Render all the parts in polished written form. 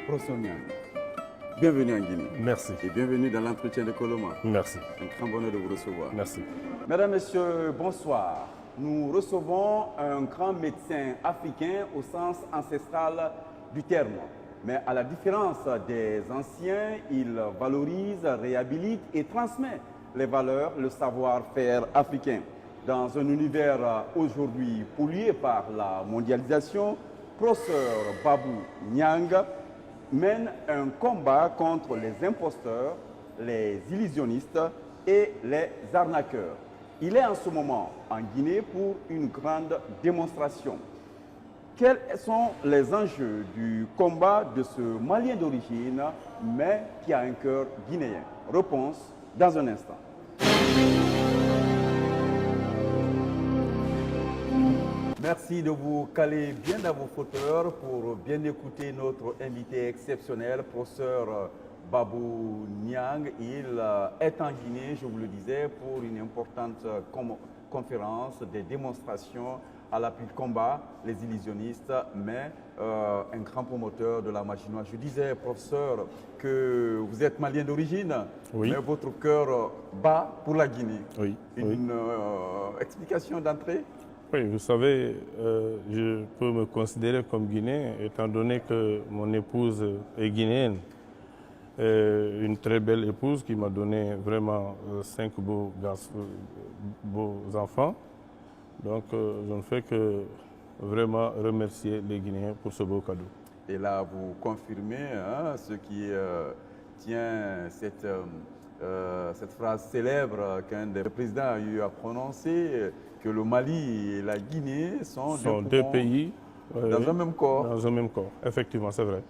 Professeur Niang, bienvenue en Guinée. Merci. Et bienvenue dans l'entretien de Coloma. Merci. Un grand bonheur de vous recevoir. Merci. Mesdames, Messieurs, bonsoir. Nous recevons un grand médecin africain au sens ancestral du terme. Mais à la différence des anciens, il valorise, réhabilite et transmet les valeurs, le savoir-faire africain. Dans un univers aujourd'hui pollué par la mondialisation, professeur Babou Niang mène un combat contre les imposteurs, les illusionnistes et les arnaqueurs. Il est en ce moment en Guinée pour une grande démonstration. Quels sont les enjeux du combat de ce Malien d'origine, mais qui a un cœur guinéen? Réponse dans un instant. Merci de vous caler bien dans vos fauteurs pour bien écouter notre invité exceptionnel, professeur Babou Niang. Il est en Guinée, je vous le disais, pour une importante conférence, des démonstrations à l'appui du combat, les illusionnistes, mais un grand promoteur de la magie noire. Je disais, professeur, que vous êtes malien d'origine, oui, mais votre cœur bat pour la Guinée. Oui. Une explication d'entrée? Oui, vous savez, je peux me considérer comme guinéen, étant donné que mon épouse est guinéenne. Une très belle épouse qui m'a donné vraiment 5 beaux enfants. Donc, je ne fais que vraiment remercier les Guinéens pour ce beau cadeau. Et là, vous confirmez ce qui tient cette phrase célèbre qu'un des présidents a eu à prononcer, que le Mali et la Guinée sont deux pays dans un même corps. Dans un même corps, effectivement, c'est vrai.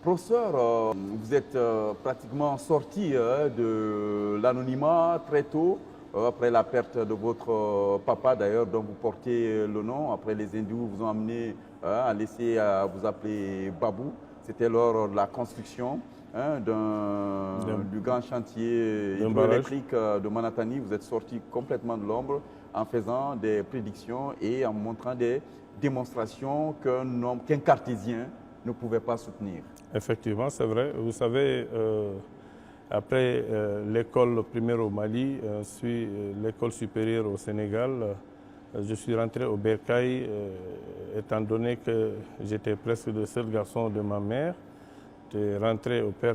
Professeur, vous êtes pratiquement sorti de l'anonymat très tôt, après la perte de votre papa d'ailleurs, dont vous portez le nom. Après, les hindous vous ont amené à laisser vous appeler Babou. C'était lors de la construction du grand chantier hydroélectrique de Manatani. Vous êtes sorti complètement de l'ombre en faisant des prédictions et en montrant des démonstrations qu'un cartésien ne pouvait pas soutenir. Effectivement, c'est vrai. Vous savez, après l'école primaire au Mali, puis l'école supérieure au Sénégal, je suis rentré au Bercail, étant donné que j'étais presque le seul garçon de ma mère. J'étais rentré auprès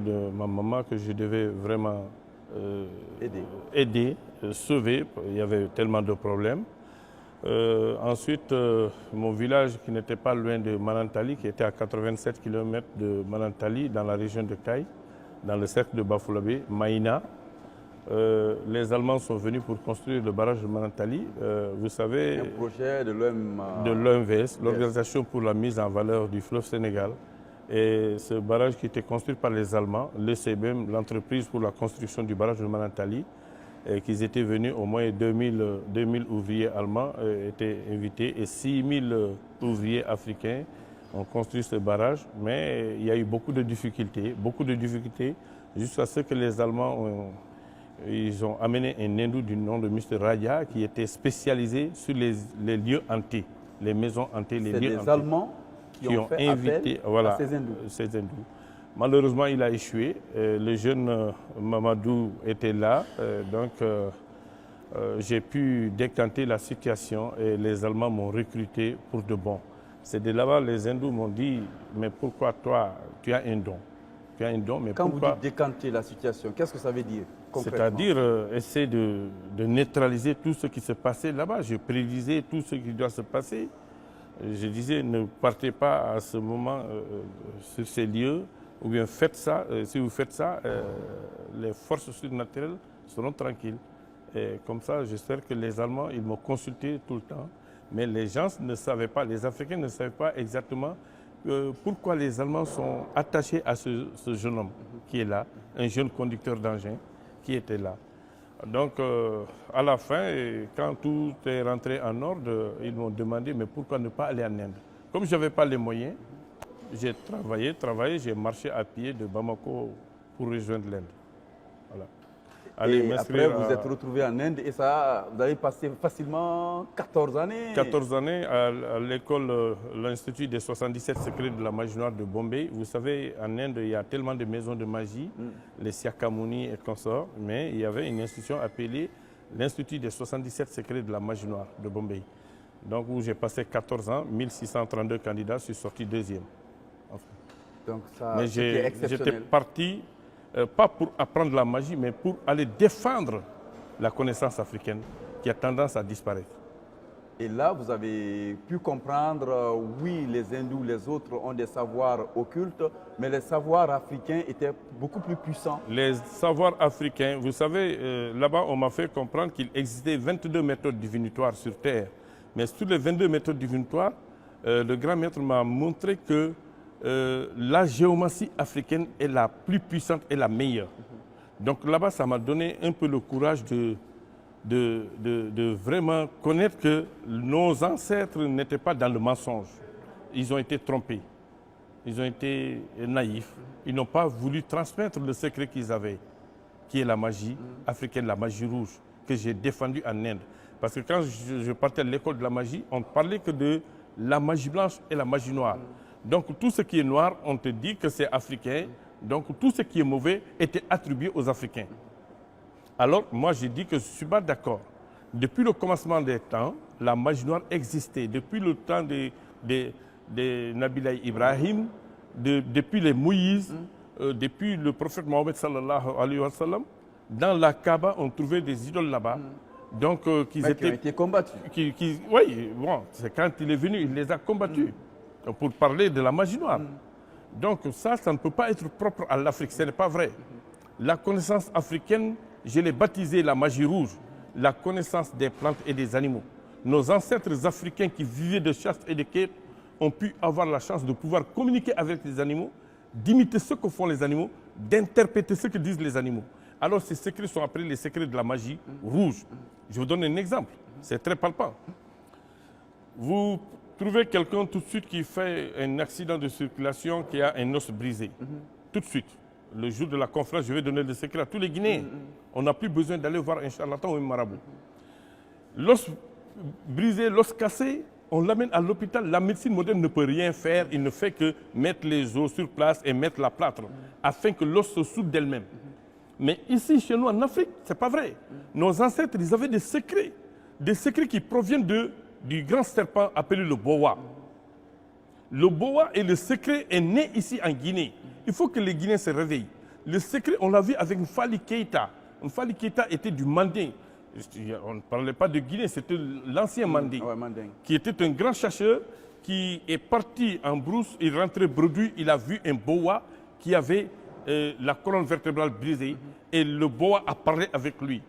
de ma maman que je devais vraiment aider, sauver. Il y avait tellement de problèmes. Ensuite, mon village qui n'était pas loin de Manantali, qui était à 87 km de Manantali, dans la région de Caille, dans le cercle de Bafoulavé, Maïna. Les Allemands sont venus pour construire le barrage de Manantali. Vous savez, un projet de l'OMVS, l'Organisation pour la mise en valeur du fleuve Sénégal. Et ce barrage qui était construit par les Allemands, l'ECBM, l'entreprise pour la construction du barrage de Manantali, qu'ils étaient venus, au moins 2000 ouvriers allemands étaient invités et 6000 ouvriers africains ont construit ce barrage. Mais il y a eu beaucoup de difficultés jusqu'à ce que les Allemands ils ont amené un hindou du nom de Mr. Raja qui était spécialisé sur les lieux hantés, les maisons hantées, les lieux hantés. C'est des Allemands qui ont fait invité à ces hindous. Malheureusement, il a échoué. Le jeune Mamadou était là, donc j'ai pu décanter la situation et les Allemands m'ont recruté pour de bon. C'est de là-bas les hindous m'ont dit, mais pourquoi toi, tu as un don? Tu as un don, mais quand pourquoi... vous dites décanter la situation, qu'est-ce que ça veut dire concrètement? C'est-à-dire essayer de neutraliser tout ce qui se passait là-bas. Je prédisais tout ce qui doit se passer. Je disais, ne partez pas à ce moment sur ces lieux, ou bien faites ça. Si vous faites ça, les forces surnaturelles seront tranquilles. Et comme ça, j'espère que les Allemands, ils m'ont consulté tout le temps. Mais les gens ne savaient pas, les Africains ne savaient pas exactement pourquoi les Allemands sont attachés à ce jeune homme qui est là, un jeune conducteur d'engin qui était là. Donc, à la fin, quand tout est rentré en ordre, ils m'ont demandé, mais pourquoi ne pas aller en Inde? Comme je n'avais pas les moyens, j'ai travaillé, j'ai marché à pied de Bamako pour rejoindre l'Inde. Voilà. aller Et m'inscrire. après, vous êtes retrouvé en Inde et ça, vous avez passé facilement 14 années. 14 années à l'école, l'Institut des 77 secrets de la magie noire de Bombay. Vous savez, en Inde, il y a tellement de maisons de magie, les Siakamuni et consorts, mais il y avait une institution appelée l'Institut des 77 secrets de la magie noire de Bombay. Donc, où j'ai passé 14 ans, 1632 candidats, je suis sorti deuxième. Enfin. Donc ça, Mais c'était j'étais exceptionnel. parti, pas pour apprendre la magie, mais pour aller défendre la connaissance africaine qui a tendance à disparaître. Et là, vous avez pu comprendre, oui, les hindous, les autres ont des savoirs occultes, mais les savoirs africains étaient beaucoup plus puissants. Les savoirs africains, vous savez, là-bas, on m'a fait comprendre qu'il existait 22 méthodes divinatoires sur Terre. Mais sur les 22 méthodes divinatoires, le grand maître m'a montré que la géomancie africaine est la plus puissante et la meilleure. Donc là-bas, ça m'a donné un peu le courage de vraiment connaître que nos ancêtres n'étaient pas dans le mensonge. Ils ont été trompés. Ils ont été naïfs. Ils n'ont pas voulu transmettre le secret qu'ils avaient, qui est la magie africaine, la magie rouge, que j'ai défendue en Inde. Parce que quand je partais à l'école de la magie, on ne parlait que de la magie blanche et la magie noire. Donc tout ce qui est noir, on te dit que c'est africain. Donc tout ce qui est mauvais était attribué aux Africains. Alors moi j'ai dit que je ne suis pas d'accord. Depuis le commencement des temps, la magie noire existait. Depuis le temps de Nabila Ibrahim, depuis les Moïse, depuis le prophète Mohammed sallallahu alayhi wa sallam, dans la Kaaba, on trouvait des idoles là-bas. Donc, qui ont été combattus. Oui, bon, c'est quand il est venu, il les a combattus pour parler de la magie noire. Donc ça ne peut pas être propre à l'Afrique, ce n'est pas vrai. La connaissance africaine, je l'ai baptisée la magie rouge, la connaissance des plantes et des animaux. Nos ancêtres africains qui vivaient de chasse et de quête ont pu avoir la chance de pouvoir communiquer avec les animaux, d'imiter ce que font les animaux, d'interpréter ce que disent les animaux. Alors ces secrets sont appelés les secrets de la magie rouge. Je vous donne un exemple, c'est très palpable. Vous trouvez quelqu'un tout de suite qui fait un accident de circulation, qui a un os brisé. Tout de suite. Le jour de la conférence, je vais donner le secret à tous les Guinéens. On n'a plus besoin d'aller voir un charlatan ou un marabout. L'os brisé, l'os cassé, on l'amène à l'hôpital. La médecine moderne ne peut rien faire. Il ne fait que mettre les os sur place et mettre la plâtre afin que l'os se soude d'elle-même. Mais ici, chez nous, en Afrique, ce n'est pas vrai. Nos ancêtres, ils avaient des secrets qui proviennent du grand serpent appelé le boa. Le boa et le secret est né ici en Guinée. Il faut que les Guinéens se réveillent. Le secret, on l'a vu avec Nfali Keïta. Nfali Keïta était du Manding. On ne parlait pas de Guinée, c'était l'ancien Manding, qui était un grand chercheur qui est parti en brousse, il rentrait bredouille, il a vu un boa qui avait la colonne vertébrale brisée et le boa a parlé avec lui.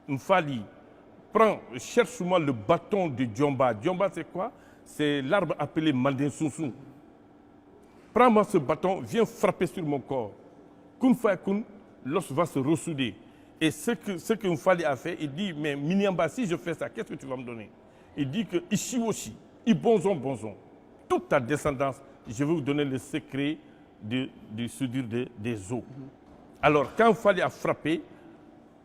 Nfali, cherche-moi le bâton de Djomba. Djomba, c'est quoi? C'est l'arbre appelé Manding Sounsou. Prends-moi ce bâton, viens frapper sur mon corps. Kun fa kun, l'os va se ressouder. Et ce que Nfali a fait, il dit, mais Miniamba, si je fais ça, qu'est-ce que tu vas me donner? Il dit que Ishiwoshi, Ibonzon, Bonzon, toute ta descendance, je vais vous donner le secret du soudure des os. Alors, quand Nfali a frappé,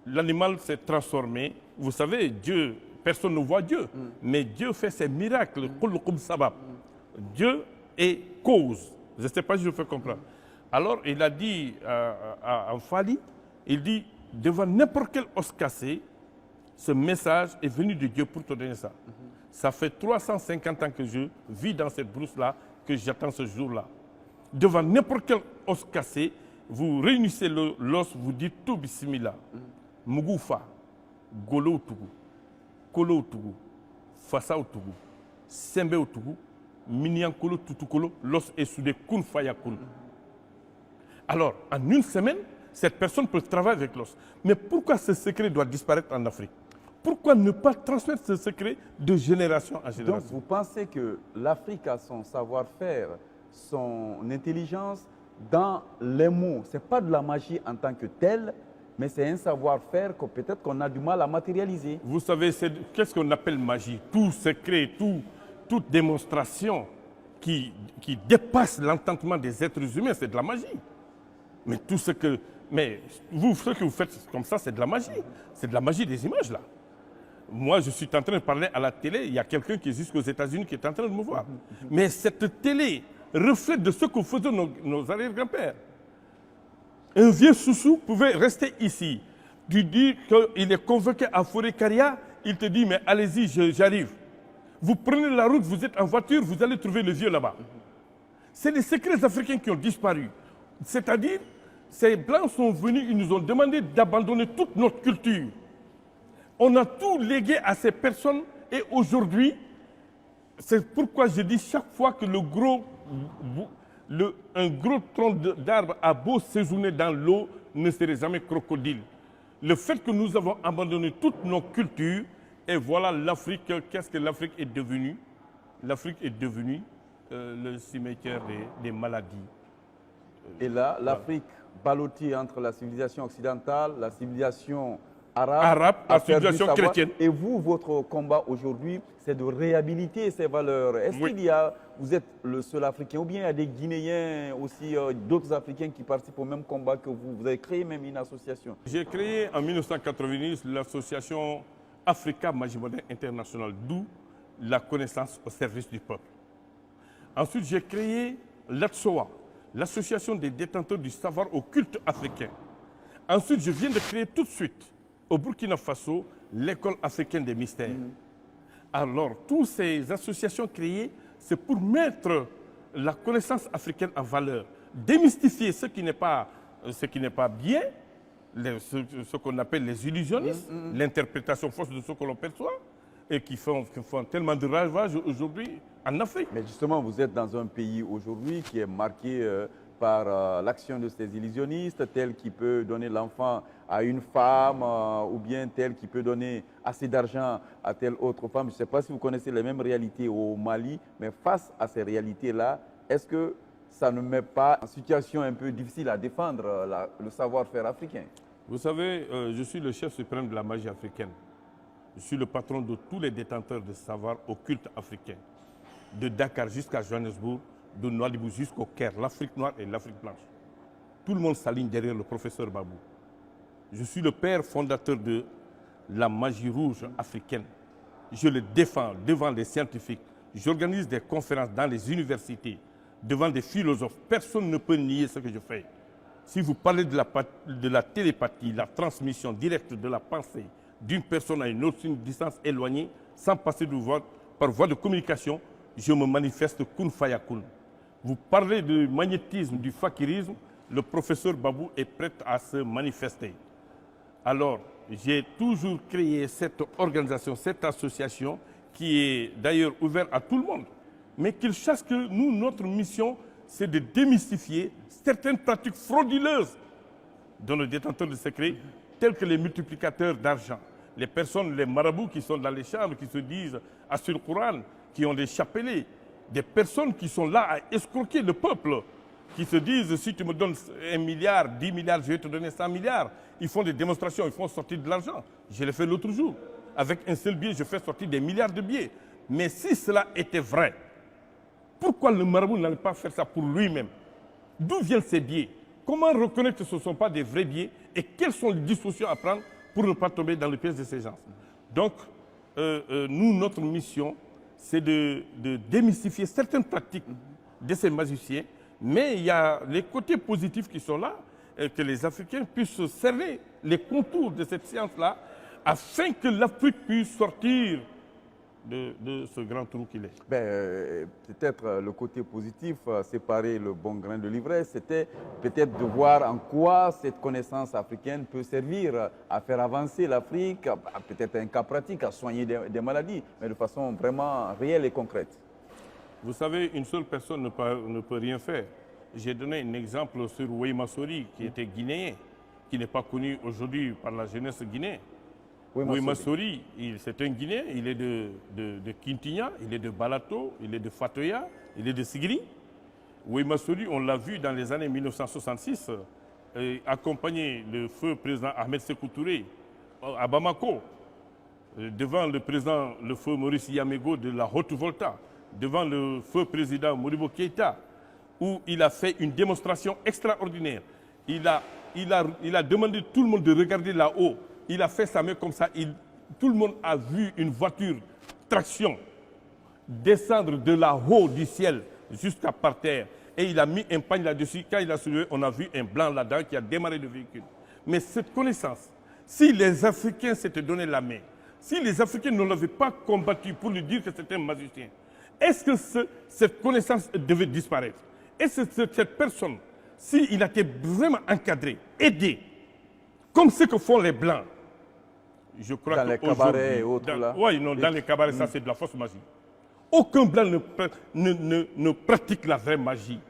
l'animal s'est transformé. Vous savez, Dieu, personne ne voit Dieu, mais Dieu fait ses miracles. Dieu est cause. Je ne sais pas si je fais comprendre. Alors, il a dit à Nfali, il dit, devant n'importe quel os cassé, ce message est venu de Dieu pour te donner ça. Ça fait 350 ans que je vis dans cette brousse-là, que j'attends ce jour-là. Devant n'importe quel os cassé, vous réunissez l'os, vous dites tout bismillah. Mugufa, Golo Tougou, Kolo Tougou, Fassa Tougou, Sembe Tougou, Minyankolo Tutukolo, l'os est soudé Kun Faya Kun. Alors, en une semaine, cette personne peut travailler avec l'os. Mais pourquoi ce secret doit disparaître en Afrique? Pourquoi ne pas transmettre ce secret de génération en génération? Donc, vous pensez que l'Afrique a son savoir-faire, son intelligence dans les mots. Ce n'est pas de la magie en tant que telle, mais c'est un savoir-faire que peut-être qu'on a du mal à matérialiser. Vous savez, qu'est-ce qu'on appelle magie? Tout secret, toute démonstration qui dépasse l'entendement des êtres humains, c'est de la magie. Mais tout ce que Mais vous, ce que vous faites comme ça, c'est de la magie. C'est de la magie des images, là. Moi, je suis en train de parler à la télé, il y a quelqu'un qui est jusqu'aux États-Unis qui est en train de me voir. Mais cette télé reflète de ce que faisaient nos arrière-grands-pères. Un vieux Soussou pouvait rester ici. Tu dis qu'il est convoqué à Forêt-Caria, il te dit, mais allez-y, j'arrive. Vous prenez la route, vous êtes en voiture, vous allez trouver le vieux là-bas. C'est les secrets africains qui ont disparu. C'est-à-dire, ces Blancs sont venus, ils nous ont demandé d'abandonner toute notre culture. On a tout légué à ces personnes et aujourd'hui, c'est pourquoi je dis chaque fois que un gros tronc d'arbre a beau séjourner dans l'eau, ne serait jamais crocodile. Le fait que nous avons abandonné toutes nos cultures, et voilà l'Afrique, qu'est-ce que l'Afrique est devenue? L'Afrique est devenue le cimetière des maladies. Et là, l'Afrique ballottie entre la civilisation occidentale, la civilisation arabe, La civilisation chrétienne. Et vous, votre combat aujourd'hui, c'est de réhabiliter ces valeurs. Est-ce qu'il y a, vous êtes le seul Africain, ou bien il y a des Guinéens aussi, d'autres Africains qui participent au même combat que vous? Vous avez créé même une association. J'ai créé en 1990 l'association Africa Magie Moderne International, d'où la connaissance au service du peuple. Ensuite, j'ai créé l'ATSOA, l'association des détenteurs du savoir occulte africain. Ensuite, je viens de créer tout de suite, au Burkina Faso, l'école africaine des mystères. Alors, toutes ces associations créées, c'est pour mettre la connaissance africaine en valeur, démystifier ce qui n'est pas bien, ce qu'on appelle les illusionnistes, l'interprétation fausse de ce que l'on perçoit, et qui font tellement de ravages aujourd'hui en Afrique. Mais justement, vous êtes dans un pays aujourd'hui qui est marqué par l'action de ces illusionnistes, tel qui peut donner l'enfant à une femme ou bien tel qui peut donner assez d'argent à telle autre femme. Je ne sais pas si vous connaissez les mêmes réalités au Mali, mais face à ces réalités-là, est-ce que ça ne met pas en situation un peu difficile à défendre le savoir-faire africain? Vous savez, je suis le chef suprême de la magie africaine. Je suis le patron de tous les détenteurs de savoir occulte africain, de Dakar jusqu'à Johannesburg, de Nouadhibou jusqu'au Caire, l'Afrique noire et l'Afrique blanche. Tout le monde s'aligne derrière le professeur Babou. Je suis le père fondateur de la magie rouge africaine. Je le défends devant les scientifiques. J'organise des conférences dans les universités, devant des philosophes. Personne ne peut nier ce que je fais. Si vous parlez de la télépathie, la transmission directe de la pensée d'une personne à une autre, une distance éloignée, sans passer par voie de communication, je me manifeste kun fayakun. Vous parlez du magnétisme, du fakirisme, le professeur Babou est prêt à se manifester. Alors, j'ai toujours créé cette organisation, cette association, qui est d'ailleurs ouverte à tout le monde, mais qu'ils sachent que nous, notre mission, c'est de démystifier certaines pratiques frauduleuses de nos détenteurs de secrets, tels que les multiplicateurs d'argent. Les personnes, les marabouts qui sont dans les chambres, qui se disent Assur Quran, qui ont des chapelets, des personnes qui sont là à escroquer le peuple, qui se disent si tu me donnes 1 milliard, 10 milliards, je vais te donner 100 milliards. Ils font des démonstrations, ils font sortir de l'argent. Je l'ai fait l'autre jour. Avec un seul billet, je fais sortir des milliards de billets. Mais si cela était vrai, pourquoi le marabout n'allait pas faire ça pour lui-même? D'où viennent ces billets? Comment reconnaître que ce ne sont pas des vrais billets? Et quelles sont les dispositions à prendre pour ne pas tomber dans le piège de ces gens? Donc, nous, notre mission, c'est de démystifier certaines pratiques de ces magiciens, mais il y a les côtés positifs qui sont là, que les Africains puissent cerner les contours de cette science-là, afin que l'Afrique puisse sortir de ce grand trou qu'il est. Peut-être le côté positif, séparer le bon grain de l'ivraie, c'était peut-être de voir en quoi cette connaissance africaine peut servir à faire avancer l'Afrique, peut-être un cas pratique, à soigner des maladies, mais de façon vraiment réelle et concrète. Vous savez, une seule personne ne peut rien faire. J'ai donné un exemple sur Weyma Sori, qui était guinéen, qui n'est pas connu aujourd'hui par la jeunesse guinéenne. Weyma Sori, c'est un Guinéen, il est de Kintinya, il est de Balato, il est de Fatoya, il est de Sigiri. Weyma Sori, on l'a vu dans les années 1966, accompagner le feu président Ahmed Sékou Touré à Bamako, devant le feu Maurice Yamego de la Haute-Volta, devant le feu président Modibo Keïta, où il a fait une démonstration extraordinaire. Il a il a demandé tout le monde de regarder là-haut. Il a fait sa main comme ça. Tout le monde a vu une voiture traction descendre de là-haut du ciel jusqu'à par terre. Et il a mis un pagne là-dessus. Quand il a soulevé, on a vu un blanc là-dedans qui a démarré le véhicule. Mais cette connaissance, si les Africains s'étaient donné la main, si les Africains ne l'avaient pas combattu pour lui dire que c'était un magicien, est-ce que cette connaissance devait disparaître? Est-ce que cette personne, s'il a été vraiment encadré, aidé, comme ce que font les Blancs, je crois dans les cabarets et autres là. Oui, non, dans les cabarets, ça c'est de la fausse magie. Aucun Blanc ne pratique la vraie magie.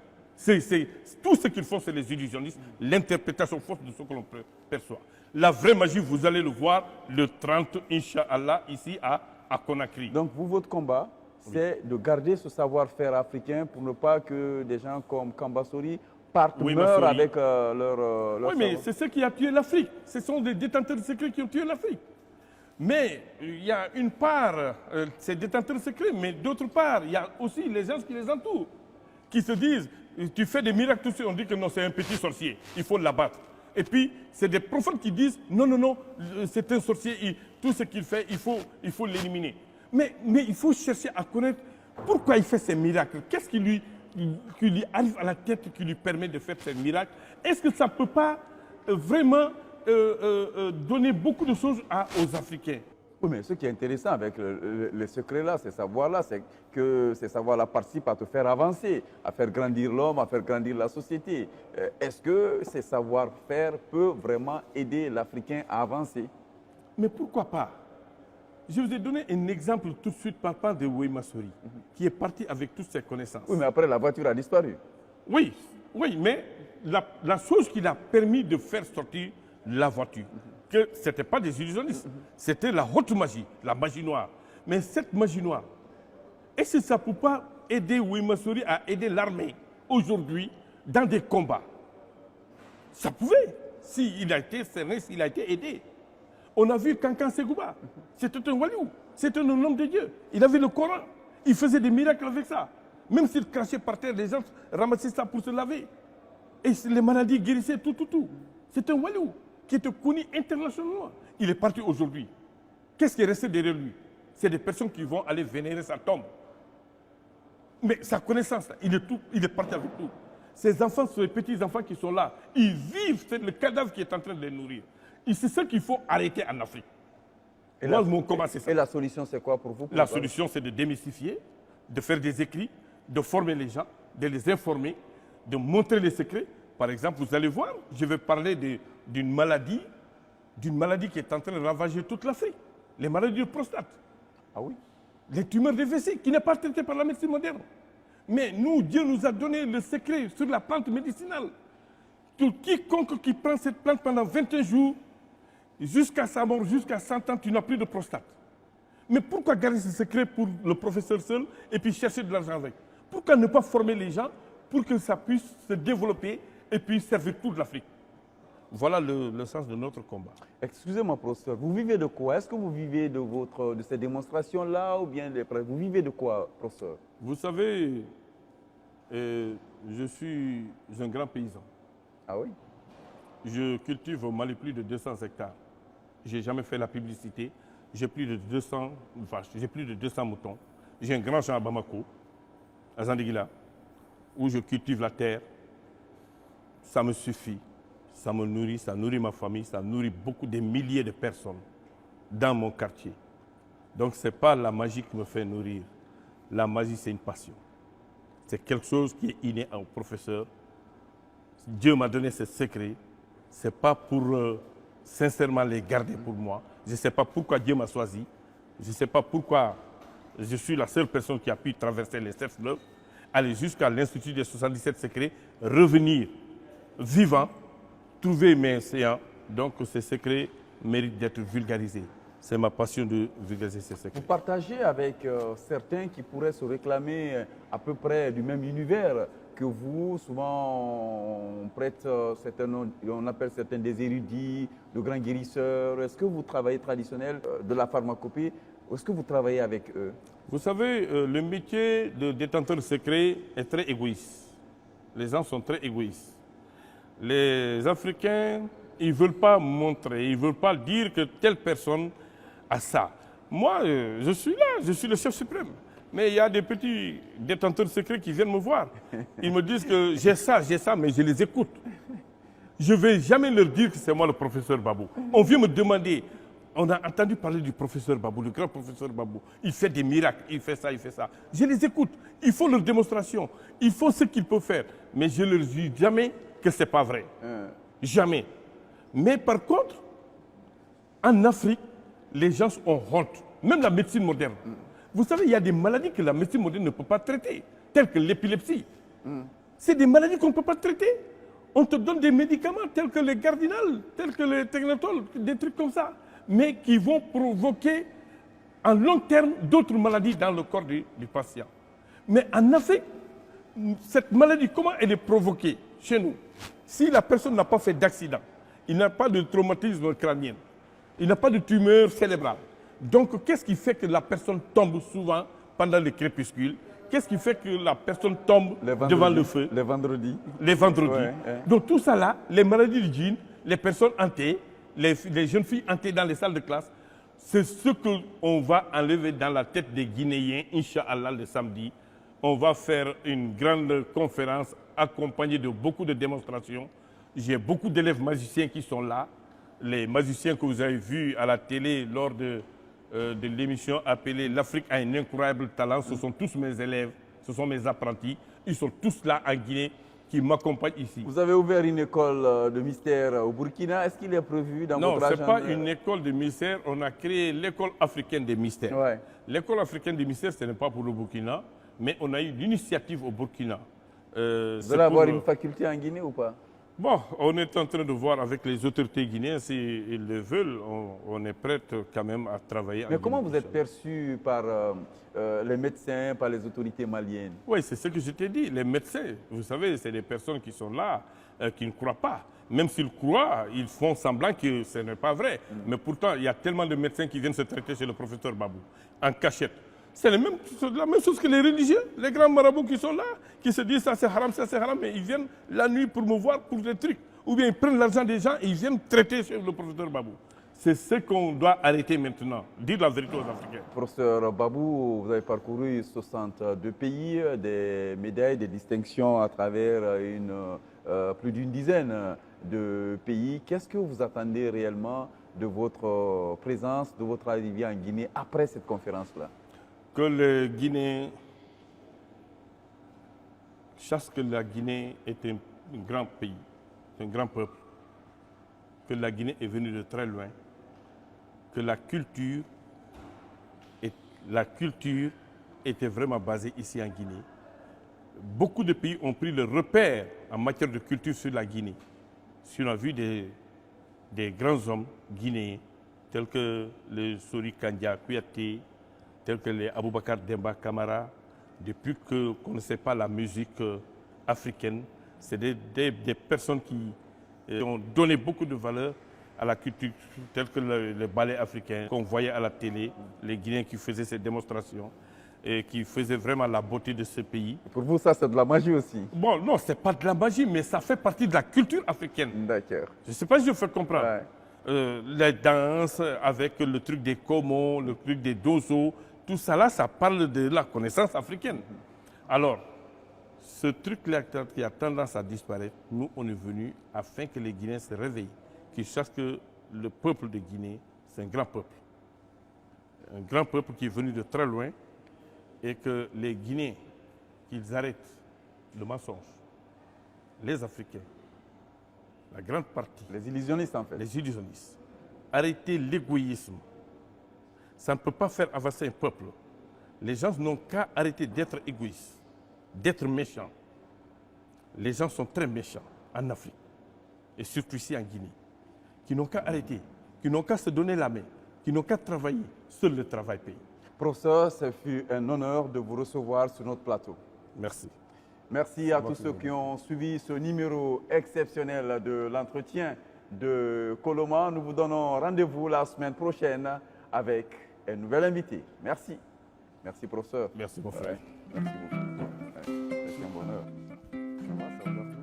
Tout ce qu'ils font, c'est les illusionnistes, l'interprétation fausse de ce que l'on perçoit. La vraie magie, vous allez le voir le 30, Inch'Allah, ici à Conakry. Donc vous, votre combat, c'est de garder ce savoir-faire africain pour ne pas que des gens comme Kambasori partent, meurent avec leur oui, mais c'est ce qui a tué l'Afrique. Ce sont des détenteurs de secrets qui ont tué l'Afrique. Mais il y a une part, c'est détenteurs de secrets, mais d'autre part, il y a aussi les gens qui les entourent, qui se disent, tu fais des miracles, tout ça, on dit que non, c'est un petit sorcier, il faut l'abattre. Et puis, c'est des prophètes qui disent, non, non, non, c'est un sorcier, tout ce qu'il fait, il faut l'éliminer. Mais il faut chercher à connaître pourquoi il fait ces miracles. Qu'est-ce qui lui arrive à la tête qui lui permet de faire ces miracles? Est-ce que ça ne peut pas vraiment donner beaucoup de choses aux Africains? Oui, mais ce qui est intéressant avec le secret là, ces savoirs-là, c'est que ces savoirs-là participent à te faire avancer, à faire grandir l'homme, à faire grandir la société. Est-ce que ces savoir-faire peuvent vraiment aider l'Africain à avancer? Mais pourquoi pas? Je vous ai donné un exemple tout de suite parlant de Weymasori, qui est parti avec toutes ses connaissances. Oui, mais après, la voiture a disparu. Oui, oui, mais la chose qui l'a permis de faire sortir la voiture, que ce n'était pas des illusionnistes, c'était la haute magie, la magie noire. Mais cette magie noire, est-ce que ça ne peut pas aider Weymasori à aider l'armée aujourd'hui dans des combats? Ça pouvait, s'il a été cerné, s'il a été aidé. On a vu Kankan Segouba, c'était un waliou, c'était un homme de Dieu. Il avait le Coran, il faisait des miracles avec ça. Même s'il crachait par terre, les gens ramassaient ça pour se laver. Et les maladies guérissaient tout. C'est un waliou qui était connu internationalement. Il est parti aujourd'hui. Qu'est-ce qui est resté derrière lui? C'est des personnes qui vont aller vénérer sa tombe. Mais sa connaissance, il est parti avec tout. Ces enfants, ces petits-enfants qui sont là, ils vivent, c'est le cadavre qui est en train de les nourrir. Et c'est ça qu'il faut arrêter en Afrique. Et moi, mon combat, c'est ça. Et la solution, c'est quoi pour vous? La solution, c'est de démystifier, de faire des écrits, de former les gens, de les informer, de montrer les secrets. Par exemple, vous allez voir, je vais parler d'une maladie qui est en train de ravager toute l'Afrique. Les maladies de prostate. Ah oui? Les tumeurs de WC, qui n'est pas traitée par la médecine moderne. Mais nous, Dieu nous a donné le secret sur la plante médicinale. Quiconque qui prend cette plante pendant 21 jours, jusqu'à sa mort, jusqu'à 100 ans, tu n'as plus de prostate. Mais pourquoi garder ce secret pour le professeur seul et puis chercher de l'argent avec? Pourquoi ne pas former les gens pour que ça puisse se développer et puis servir toute l'Afrique? Voilà le sens de notre combat. Excusez-moi, professeur, vous vivez de quoi? Est-ce que vous vivez de ces démonstrations-là ou bien vous vivez de quoi, professeur? Vous savez, je suis un grand paysan. Ah oui? Je cultive au Mali plus de 200 hectares. Je n'ai jamais fait la publicité. J'ai plus de 200 vaches, j'ai plus de 200 moutons. J'ai un grand champ à Bamako, à Zandigila, où je cultive la terre. Ça me suffit. Ça me nourrit, ça nourrit ma famille, ça nourrit beaucoup des milliers de personnes dans mon quartier. Donc ce n'est pas la magie qui me fait nourrir. La magie, c'est une passion. C'est quelque chose qui est inné au professeur. Dieu m'a donné ce secret. Ce n'est pas pour sincèrement les garder pour moi. Je ne sais pas pourquoi Dieu m'a choisi. Je ne sais pas pourquoi je suis la seule personne qui a pu traverser les 7 fleuves, aller jusqu'à l'Institut des 77 secrets, revenir vivant, trouver mes séants. Donc ces secrets méritent d'être vulgarisés. C'est ma passion de vulgariser ces secrets. Vous partagez avec certains qui pourraient se réclamer à peu près du même univers que vous. Souvent, on prête certains noms, on appelle certains des érudits, de grands guérisseurs. Est-ce que vous travaillez traditionnel de la pharmacopée ou est-ce que vous travaillez avec eux? Vous savez, le métier de détenteur secret est très égoïste. Les gens sont très égoïstes. Les Africains, ils ne veulent pas montrer, ils ne veulent pas dire que telle personne a ça. Moi, je suis là, je suis le chef suprême. Mais il y a des petits détenteurs secrets qui viennent me voir. Ils me disent que j'ai ça, mais je les écoute. Je ne vais jamais leur dire que c'est moi le professeur Babou. On vient me demander, on a entendu parler du professeur Babou, le grand professeur Babou. Il fait des miracles, il fait ça, il fait ça. Je les écoute. Ils font leur démonstration. Ils font ce qu'ils peuvent faire. Mais je ne leur dis jamais que ce n'est pas vrai. Jamais. Mais par contre, en Afrique, les gens ont honte. Même la médecine moderne. Vous savez, il y a des maladies que la médecine moderne ne peut pas traiter, telles que l'épilepsie. C'est des maladies qu'on ne peut pas traiter. On te donne des médicaments tels que les Gardinal, tels que les Technotol, des trucs comme ça, mais qui vont provoquer en long terme d'autres maladies dans le corps du patient. Mais en Afrique, cette maladie, comment elle est provoquée chez nous? Si la personne n'a pas fait d'accident, il n'a pas de traumatisme crânien, il n'a pas de tumeur cérébrale. Donc, qu'est-ce qui fait que la personne tombe souvent pendant le crépuscule? Qu'est-ce qui fait que la personne tombe devant le feu? Les vendredis. Les vendredis. Ouais. Donc, tout ça là, les maladies du djinn, les personnes hantées, les jeunes filles hantées dans les salles de classe, c'est ce qu'on va enlever dans la tête des Guinéens, Inch'Allah, le samedi. On va faire une grande conférence accompagnée de beaucoup de démonstrations. J'ai beaucoup d'élèves magiciens qui sont là. Les magiciens que vous avez vus à la télé lors de l'émission appelée « L'Afrique a un incroyable talent », ce sont tous mes élèves, ce sont mes apprentis. Ils sont tous là en Guinée qui m'accompagnent ici. Vous avez ouvert une école de mystère au Burkina. Est-ce qu'il est prévu dans votre agenda? Non, ce n'est pas une école de mystère. On a créé l'école africaine des mystères. Ouais. L'école africaine des mystères, ce n'est pas pour le Burkina, mais on a eu l'initiative au Burkina. Vous allez avoir une faculté en Guinée ou pas? Bon, on est en train de voir avec les autorités guinéennes s'ils le veulent. On est prêt quand même à travailler. Mais comment vous êtes perçu par les médecins, par les autorités maliennes? Oui, c'est ce que je t'ai dit. Les médecins, vous savez, c'est des personnes qui sont là, qui ne croient pas. Même s'ils croient, ils font semblant que ce n'est pas vrai. Mais pourtant, il y a tellement de médecins qui viennent se traiter chez le professeur Babou, en cachette. C'est la même chose que les religieux, les grands marabouts qui sont là, qui se disent ça c'est haram, mais ils viennent la nuit pour me voir pour des trucs. Ou bien ils prennent l'argent des gens et ils viennent traiter chez le professeur Babou. C'est ce qu'on doit arrêter maintenant, dire la vérité aux Africains. Professeur Babou, vous avez parcouru 62 pays, des médailles, des distinctions à travers plus d'une dizaine de pays. Qu'est-ce que vous attendez réellement de votre présence, de votre arrivée en Guinée après cette conférence-là? Que le Guinée sache que la Guinée est un grand pays, un grand peuple, que la Guinée est venue de très loin, que la culture était vraiment basée ici en Guinée. Beaucoup de pays ont pris le repère en matière de culture sur la Guinée. Si on a vu des grands hommes guinéens, tels que le Sori Kandia Kouyaté, tels que les Aboubakar Demba Kamara, depuis qu'on ne sait pas la musique africaine, c'est des personnes qui ont donné beaucoup de valeur à la culture, tels que le ballet africain qu'on voyait à la télé, les Guinéens qui faisaient ces démonstrations et qui faisaient vraiment la beauté de ce pays. Pour vous, ça, c'est de la magie aussi? Bon, non, ce n'est pas de la magie, mais ça fait partie de la culture africaine. D'accord. Je ne sais pas si je fais comprendre. Ouais. Les danses avec le truc des komos, le truc des dozo, tout ça là, ça parle de la connaissance africaine. Alors, ce truc-là qui a tendance à disparaître, nous, on est venus afin que les Guinéens se réveillent, qu'ils sachent que le peuple de Guinée, c'est un grand peuple. Un grand peuple qui est venu de très loin et que les Guinéens, qu'ils arrêtent le mensonge. Les Africains, la grande partie. Les illusionnistes, en fait. Les illusionnistes. Arrêtez l'égoïsme. Ça ne peut pas faire avancer un peuple. Les gens n'ont qu'à arrêter d'être égoïstes, d'être méchants. Les gens sont très méchants en Afrique, et surtout ici en Guinée, qui n'ont qu'à arrêter, qui n'ont qu'à se donner la main, qui n'ont qu'à travailler. Seul le travail paye. Professeur, ce fut un honneur de vous recevoir sur notre plateau. Merci. Merci à tous ceux qui ont suivi ce numéro exceptionnel de l'entretien de Coloma. Nous vous donnons rendez-vous la semaine prochaine avec un nouvel invité. Merci. Merci, professeur. Merci, mon frère. Ouais. Merci beaucoup. Ouais. C'est un bonheur. Ça va, ça va.